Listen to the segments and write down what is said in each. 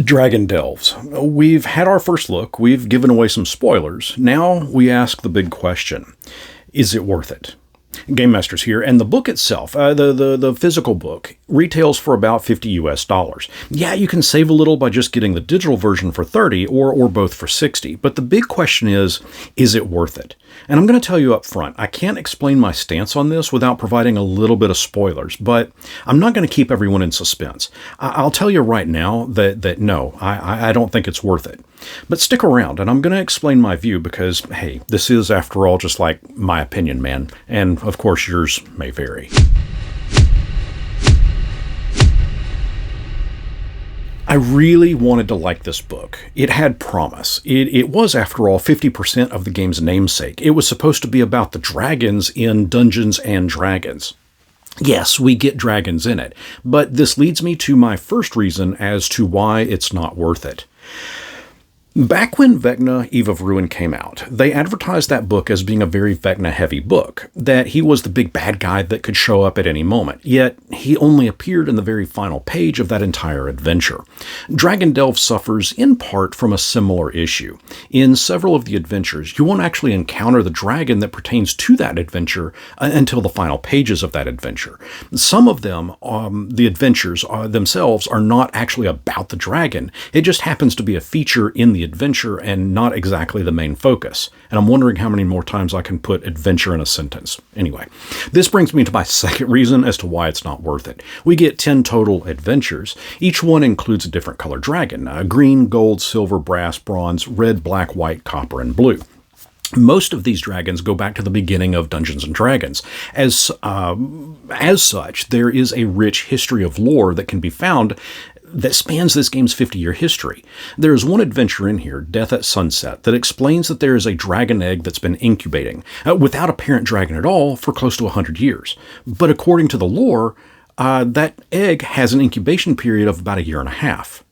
Dragon Delves. We've had our first look, we've given away some spoilers. Now we ask the big question: is it worth it? GameMasters here, and the book itself, the physical book, retails for about $50 US. Yeah, you can save a little by just getting the digital version for 30 or both for 60, but the big question is it worth it? And I'm going to tell you up front, I can't explain my stance on this without providing a little bit of spoilers, but I'm not going to keep everyone in suspense. I'll tell you right now that no, I don't think it's worth it. But stick around, and I'm going to explain my view because, hey, this is, after all, just like my opinion, man. And, of course, yours may vary. I really wanted to like this book. It had promise. It was, after all, 50% of the game's namesake. It was supposed to be about the dragons in Dungeons and Dragons. Yes, we get dragons in it, but this leads me to my first reason as to why it's not worth it. Back when Vecna, Eve of Ruin came out, they advertised that book as being a very Vecna-heavy book, that he was the big bad guy that could show up at any moment, yet he only appeared in the very final page of that entire adventure. Dragon Delve suffers in part from a similar issue. In several of the adventures, you won't actually encounter the dragon that pertains to that adventure until the final pages of that adventure. Some of them, the adventures themselves, are not actually about the dragon. It just happens to be a feature in the adventure and not exactly the main focus. And I'm wondering how many more times I can put adventure in a sentence. Anyway, this brings me to my second reason as to why it's not worth it. We get 10 total adventures. Each one includes a different color dragon: green, gold, silver, brass, bronze, red, black, white, copper, and blue. Most of these dragons go back to the beginning of Dungeons and Dragons. As such, there is a rich history of lore that can be found that spans this game's 50-year history. There is one adventure in here, Death at Sunset, that explains that there is a dragon egg that's been incubating, without a parent dragon at all, for close to 100 years. But according to the lore, that egg has an incubation period of about a year and a half.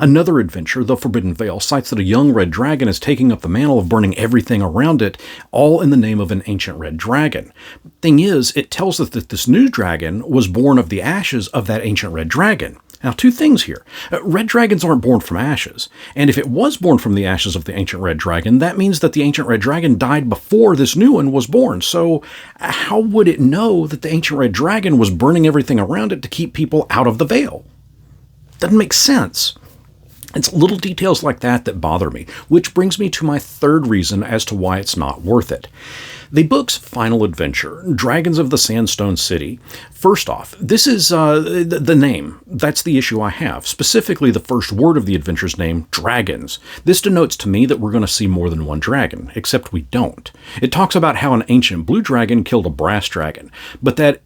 Another adventure, The Forbidden Veil, cites that a young red dragon is taking up the mantle of burning everything around it, all in the name of an ancient red dragon. Thing is, it tells us that this new dragon was born of the ashes of that ancient red dragon. Now, two things here. Red dragons aren't born from ashes, and if it was born from the ashes of the ancient red dragon, that means that the ancient red dragon died before this new one was born. So how would it know that the ancient red dragon was burning everything around it to keep people out of the veil? Doesn't make sense. It's little details like that that bother me, which brings me to my third reason as to why it's not worth it. The book's final adventure, Dragons of the Sandstone City. First off, this is the name. That's the issue I have. Specifically, the first word of the adventure's name, dragons. This denotes to me that we're going to see more than one dragon, except we don't. It talks about how an ancient blue dragon killed a brass dragon, but that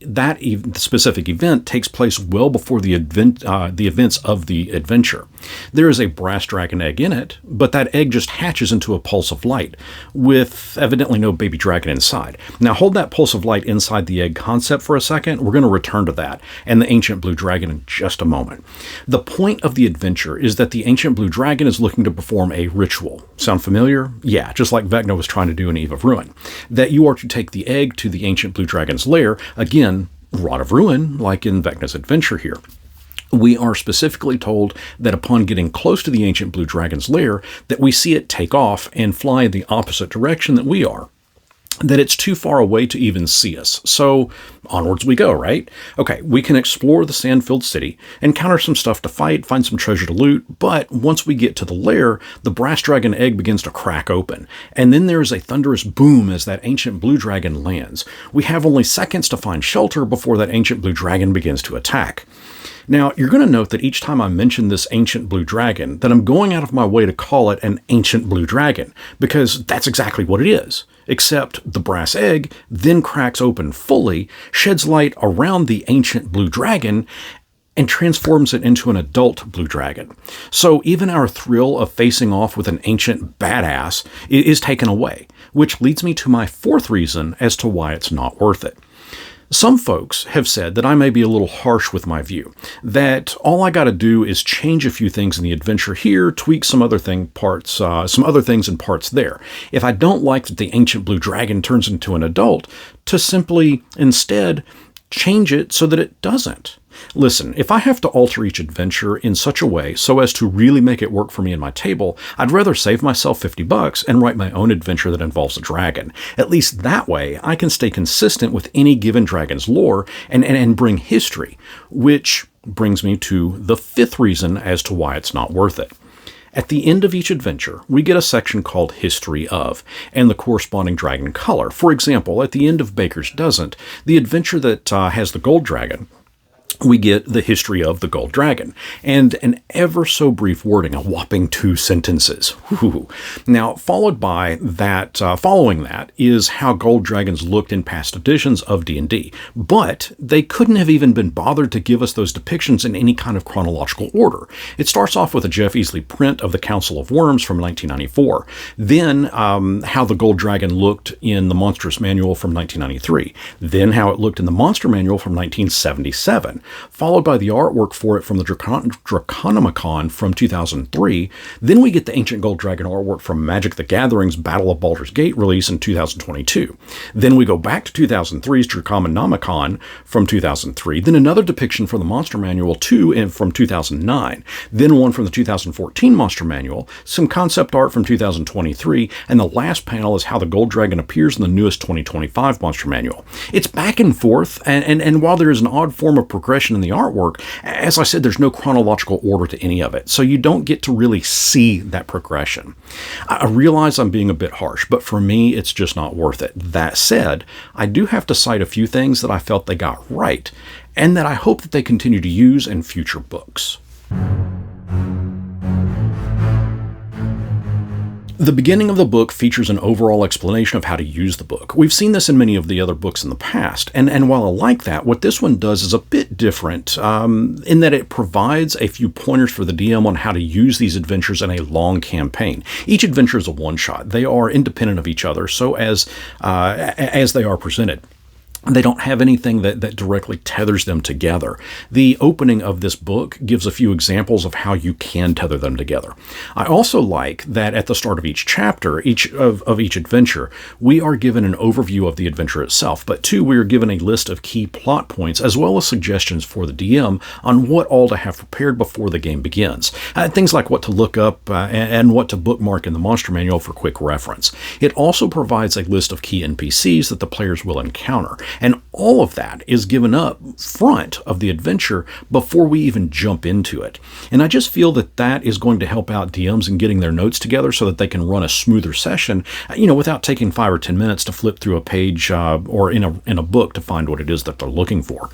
specific event takes place well before the events of the adventure. There is a brass dragon egg in it, but that egg just hatches into a pulse of light, with evidently no baby dragon inside. Now hold that pulse of light inside the egg concept for a second. We're going to return to that and the ancient blue dragon in just a moment. The point of the adventure is that the ancient blue dragon is looking to perform a ritual. Sound familiar? Yeah, just like Vecna was trying to do in Eve of Ruin. That you are to take the egg to the ancient blue dragon's lair, again, Rod of Ruin, like in Vecna's adventure here. We are specifically told that upon getting close to the ancient blue dragon's lair, that we see it take off and fly in the opposite direction that we are. That it's too far away to even see us. So onwards we go, right? Okay, we can explore the sand-filled city, encounter some stuff to fight, find some treasure to loot, but once we get to the lair, the brass dragon egg begins to crack open, and then there is a thunderous boom as that ancient blue dragon lands. We have only seconds to find shelter before that ancient blue dragon begins to attack. Now, you're going to note that each time I mention this ancient blue dragon, that I'm going out of my way to call it an ancient blue dragon, because that's exactly what it is. Except the brass egg then cracks open fully, sheds light around the ancient blue dragon, and transforms it into an adult blue dragon. So even our thrill of facing off with an ancient badass is taken away, which leads me to my fourth reason as to why it's not worth it. Some folks have said that I may be a little harsh with my view, that all I got to do is change a few things in the adventure here, tweak some other things and parts there. If I don't like that the ancient blue dragon turns into an adult, to simply instead change it so that it doesn't. Listen, if I have to alter each adventure in such a way so as to really make it work for me in my table, I'd rather save myself $50 and write my own adventure that involves a dragon. At least that way, I can stay consistent with any given dragon's lore and bring history, which brings me to the fifth reason as to why it's not worth it. At the end of each adventure, we get a section called History of, and the corresponding dragon color. For example, at the end of Baker's Doesn't, the adventure that has the gold dragon, we get the history of the gold dragon, and an ever so brief wording, a whopping 2 sentences. Whew. Now, following that is how gold dragons looked in past editions of D&D, but they couldn't have even been bothered to give us those depictions in any kind of chronological order. It starts off with a Jeff Easley print of the Council of Worms from 1994, then how the gold dragon looked in the Monstrous Manual from 1993, then how it looked in the Monster Manual from 1977, followed by the artwork for it from the Draconomicon from 2003. Then we get the Ancient Gold Dragon artwork from Magic the Gathering's Battle of Baldur's Gate release in 2022. Then we go back to 2003's Draconomicon from 2003, then another depiction from the Monster Manual 2 and from 2009, then one from the 2014 Monster Manual, some concept art from 2023, and the last panel is how the Gold Dragon appears in the newest 2025 Monster Manual. It's back and forth, and while there is an odd form of progression in the artwork, as I said, there's no chronological order to any of it, so you don't get to really see that progression. I realize I'm being a bit harsh, but for me, it's just not worth it. That said, I do have to cite a few things that I felt they got right, and that I hope that they continue to use in future books. The beginning of the book features an overall explanation of how to use the book. We've seen this in many of the other books in the past, and while I like that, what this one does is a bit different in that it provides a few pointers for the DM on how to use these adventures in a long campaign. Each adventure is a one-shot. They are independent of each other, so as they are presented. They don't have anything that directly tethers them together. The opening of this book gives a few examples of how you can tether them together. I also like that at the start of each chapter, each adventure, we are given an overview of the adventure itself, but two, we are given a list of key plot points as well as suggestions for the DM on what all to have prepared before the game begins. Things like what to look up and what to bookmark in the Monster Manual for quick reference. It also provides a list of key NPCs that the players will encounter. And all of that is given up front of the adventure before we even jump into it. And I just feel that that is going to help out DMs in getting their notes together so that they can run a smoother session, without taking 5 or 10 minutes to flip through a page or in a book to find what it is that they're looking for.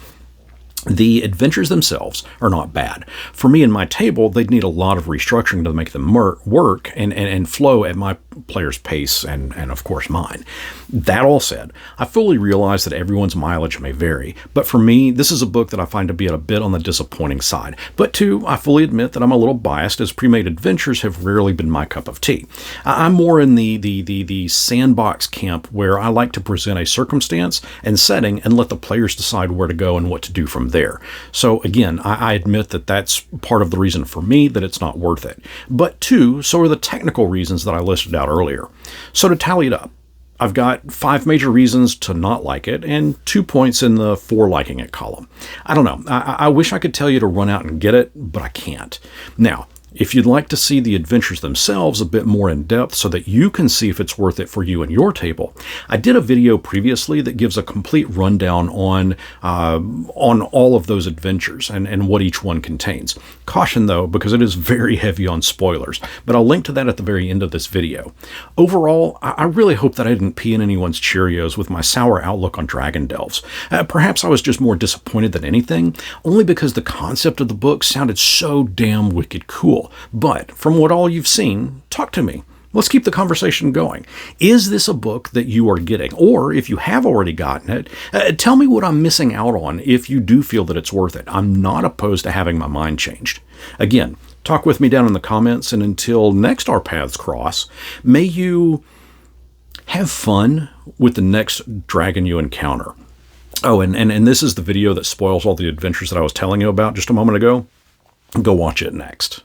The adventures themselves are not bad. For me and my table, they'd need a lot of restructuring to make them work and flow at my player's pace and of course mine. That all said, I fully realize that everyone's mileage may vary, but for me, this is a book that I find to be a bit on the disappointing side. But two, I fully admit that I'm a little biased, as pre-made adventures have rarely been my cup of tea. I'm more in the sandbox camp, where I like to present a circumstance and setting and let the players decide where to go and what to do from there. So again, I admit that that's part of the reason for me that it's not worth it. But two, so are the technical reasons that I listed out earlier. So to tally it up, I've got 5 major reasons to not like it and 2 points in the for liking it column. I don't know. I wish I could tell you to run out and get it, but I can't. Now, if you'd like to see the adventures themselves a bit more in depth so that you can see if it's worth it for you and your table, I did a video previously that gives a complete rundown on all of those adventures and what each one contains. Caution though, because it is very heavy on spoilers, but I'll link to that at the very end of this video. Overall, I really hope that I didn't pee in anyone's Cheerios with my sour outlook on Dragon Delves. Perhaps I was just more disappointed than anything, only because the concept of the book sounded so damn wicked cool. But from what all you've seen, talk to me. Let's keep the conversation going. Is this a book that you are getting? Or if you have already gotten it, tell me what I'm missing out on if you do feel that it's worth it. I'm not opposed to having my mind changed. Again, talk with me down in the comments, and until next our paths cross, may you have fun with the next dragon you encounter. Oh, and this is the video that spoils all the adventures that I was telling you about just a moment ago. Go watch it next.